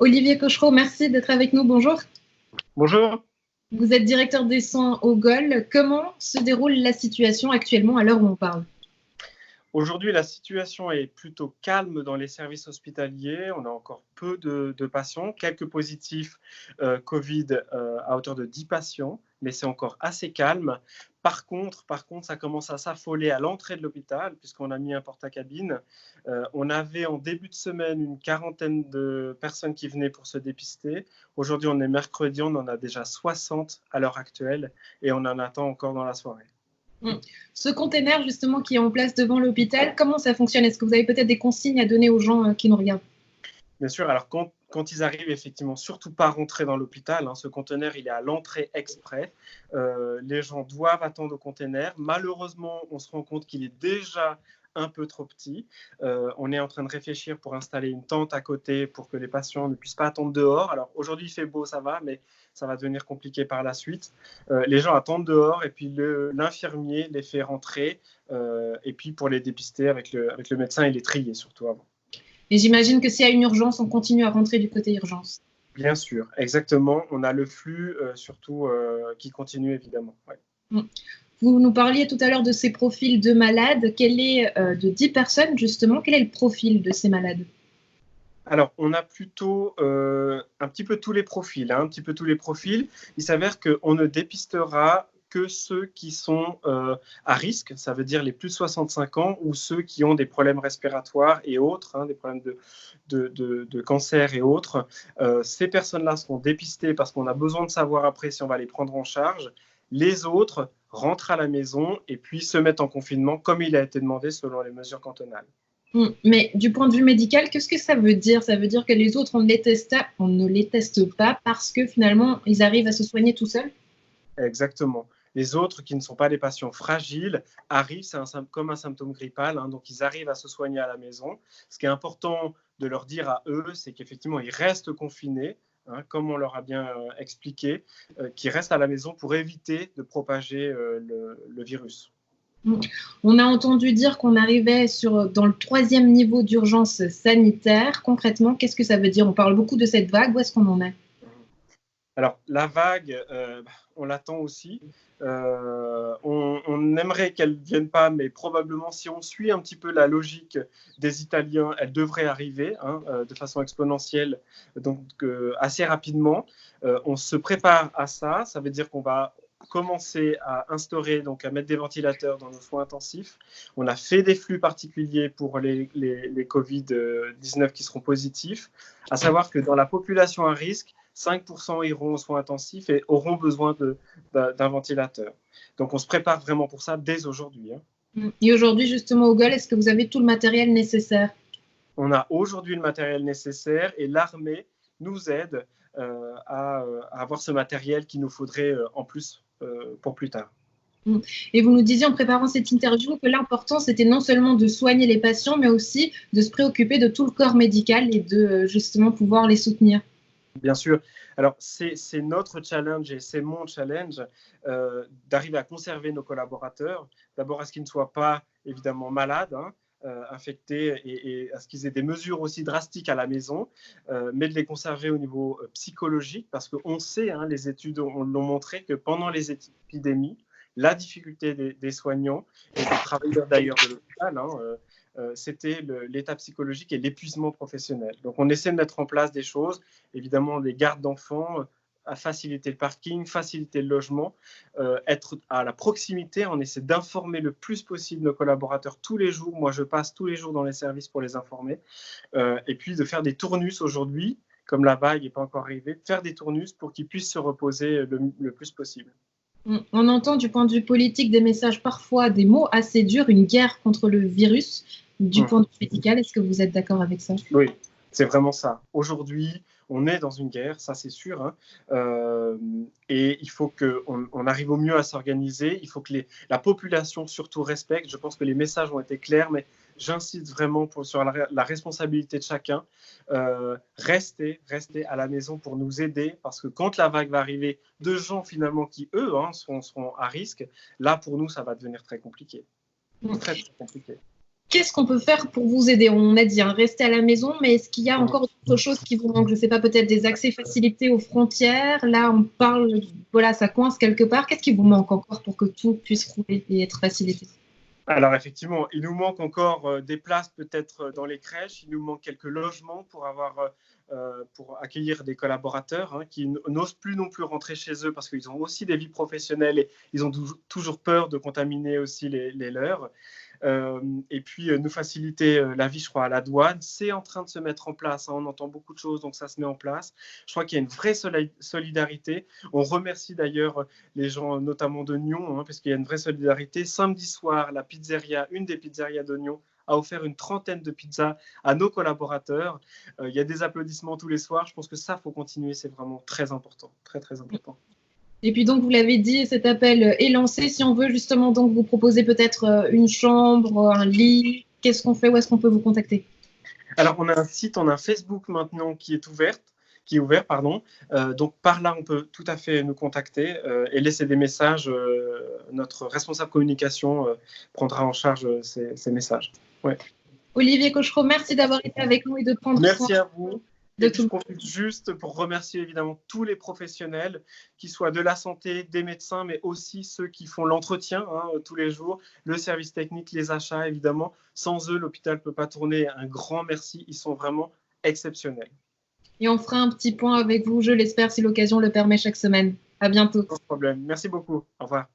Olivier Cochereau, merci d'être avec nous. Bonjour. Bonjour. Vous êtes directeur des soins au GOL. Comment se déroule la situation actuellement à l'heure où on parle? Aujourd'hui, la situation est plutôt calme dans les services hospitaliers. On a encore peu de patients, quelques positifs Covid à hauteur de 10 patients, mais c'est encore assez calme. Par contre, ça commence à s'affoler à l'entrée de l'hôpital, puisqu'on a mis un porte-à-cabine. On avait en début de semaine une quarantaine de personnes qui venaient pour se dépister. Aujourd'hui, on est mercredi, on en a déjà 60 à l'heure actuelle, et on en attend encore dans la soirée. Ce container justement qui est en place devant l'hôpital, comment ça fonctionne? Est-ce que vous avez peut-être des consignes à donner aux gens qui nous regardent? Bien sûr, alors quand ils arrivent, effectivement, surtout pas rentrer dans l'hôpital. Ce conteneur, il est à l'entrée exprès. Les gens doivent attendre au conteneur. Malheureusement, on se rend compte qu'il est déjà un peu trop petit. On est en train de réfléchir pour installer une tente à côté pour que les patients ne puissent pas attendre dehors. Alors aujourd'hui, il fait beau, ça va, mais ça va devenir compliqué par la suite. Les gens attendent dehors et puis l'infirmier les fait rentrer. Et puis pour les dépister avec le médecin, il les trie surtout avant. Et j'imagine que s'il y a une urgence, on continue à rentrer du côté urgence. Bien sûr, exactement. On a le flux surtout qui continue évidemment. Ouais. Vous nous parliez tout à l'heure de ces profils de malades. Quel est de 10 personnes justement, quel est le profil de ces malades? Alors, on a plutôt un petit peu tous les profils. Un petit peu tous les profils. Il s'avère qu'on ne dépistera que ceux qui sont à risque, ça veut dire les plus de 65 ans ou ceux qui ont des problèmes respiratoires et autres, des problèmes de cancer et autres. Ces personnes-là seront dépistées parce qu'on a besoin de savoir après si on va les prendre en charge. Les autres rentrent à la maison et puis se mettent en confinement comme il a été demandé selon les mesures cantonales. Mais du point de vue médical, qu'est-ce que ça veut dire? Ça veut dire que les autres, on ne les teste pas parce que finalement, ils arrivent à se soigner tout seuls? Exactement. Les autres qui ne sont pas des patients fragiles arrivent, comme un symptôme grippal, donc ils arrivent à se soigner à la maison. Ce qui est important de leur dire à eux, c'est qu'effectivement, ils restent confinés, comme on leur a bien expliqué, qu'ils restent à la maison pour éviter de propager le virus. On a entendu dire qu'on arrivait dans le 3e niveau d'urgence sanitaire. Concrètement, qu'est-ce que ça veut dire? On parle beaucoup de cette vague. Où est-ce qu'on en est? Alors, la vague, on l'attend aussi. On aimerait qu'elle ne vienne pas, mais probablement, si on suit un petit peu la logique des Italiens, elle devrait arriver de façon exponentielle, donc assez rapidement. On se prépare à ça. Ça veut dire qu'on va commencer à instaurer, donc à mettre des ventilateurs dans nos soins intensifs. On a fait des flux particuliers pour les Covid-19 qui seront positifs. À savoir que dans la population à risque, 5% iront aux soins intensifs et auront besoin d'un ventilateur. Donc, on se prépare vraiment pour ça dès aujourd'hui. Et aujourd'hui, justement, au GOL, est-ce que vous avez tout le matériel nécessaire? On a aujourd'hui le matériel nécessaire et l'armée nous aide à avoir ce matériel qu'il nous faudrait en plus pour plus tard. Et vous nous disiez en préparant cette interview que l'important, c'était non seulement de soigner les patients, mais aussi de se préoccuper de tout le corps médical et de justement pouvoir les soutenir. Bien sûr. Alors, c'est notre challenge et c'est mon challenge d'arriver à conserver nos collaborateurs. D'abord, à ce qu'ils ne soient pas évidemment malades, infectés et à ce qu'ils aient des mesures aussi drastiques à la maison, mais de les conserver au niveau psychologique parce qu'on sait, les études l'ont montré que pendant les épidémies, la difficulté des soignants et des travailleurs d'ailleurs de l'hôpital, c'était l'état psychologique et l'épuisement professionnel. Donc, on essaie de mettre en place des choses, évidemment, des gardes d'enfants, à faciliter le parking, faciliter le logement, être à la proximité. On essaie d'informer le plus possible nos collaborateurs tous les jours. Moi, je passe tous les jours dans les services pour les informer. Et puis, de faire des tournus aujourd'hui, comme la vague n'est pas encore arrivée, de faire des tournus pour qu'ils puissent se reposer le plus possible. On entend du point de vue politique des messages parfois, des mots assez durs, une guerre contre le virus. Du point de vue médical, est-ce que vous êtes d'accord avec ça? Oui, c'est vraiment ça. Aujourd'hui, on est dans une guerre, ça c'est sûr, et il faut qu'on arrive au mieux à s'organiser. Il faut que la population surtout respecte. Je pense que les messages ont été clairs, mais j'insiste vraiment sur la responsabilité de chacun. Restez à la maison pour nous aider, parce que quand la vague va arriver, de gens finalement qui, eux, seront à risque, là pour nous, ça va devenir très compliqué. Très, très compliqué. qu'est-ce qu'on peut faire pour vous aider? On a dit rester à la maison, mais est-ce qu'il y a encore d'autres choses qui vous manquent? Je ne sais pas, peut-être des accès facilités aux frontières. Là, on parle, voilà, ça coince quelque part. Qu'est-ce qui vous manque encore pour que tout puisse rouler et être facilité? Alors effectivement, il nous manque encore des places peut-être dans les crèches, il nous manque quelques logements pour accueillir des collaborateurs qui n'osent plus non plus rentrer chez eux parce qu'ils ont aussi des vies professionnelles et ils ont toujours peur de contaminer aussi les leurs. Et puis nous faciliter la vie, je crois, à la douane. C'est en train de se mettre en place. On entend beaucoup de choses, donc ça se met en place. Je crois qu'il y a une vraie solidarité. On remercie d'ailleurs les gens, notamment de Nyon, parce qu'il y a une vraie solidarité. Samedi soir, une des pizzerias de Nyon, a offert une 30aine de pizzas à nos collaborateurs. Il y a des applaudissements tous les soirs. Je pense que ça, il faut continuer. C'est vraiment très important, très, très important. Et puis donc, vous l'avez dit, cet appel est lancé. Si on veut justement donc vous proposer peut-être une chambre, un lit, qu'est-ce qu'on fait? Où est-ce qu'on peut vous contacter? Alors, on a un site, on a un Facebook maintenant qui est ouvert. Donc par là, on peut tout à fait nous contacter et laisser des messages. Notre responsable communication prendra en charge ces messages. Ouais. Olivier Cochereau, merci d'avoir été avec nous et de prendre soin. Merci à vous. Et puis, je profite juste pour remercier évidemment tous les professionnels, qui soient de la santé, des médecins, mais aussi ceux qui font l'entretien tous les jours, le service technique, les achats évidemment. Sans eux, l'hôpital ne peut pas tourner. Un grand merci, ils sont vraiment exceptionnels. Et on fera un petit point avec vous, je l'espère, si l'occasion le permet chaque semaine. À bientôt. Sans problème. Merci beaucoup. Au revoir.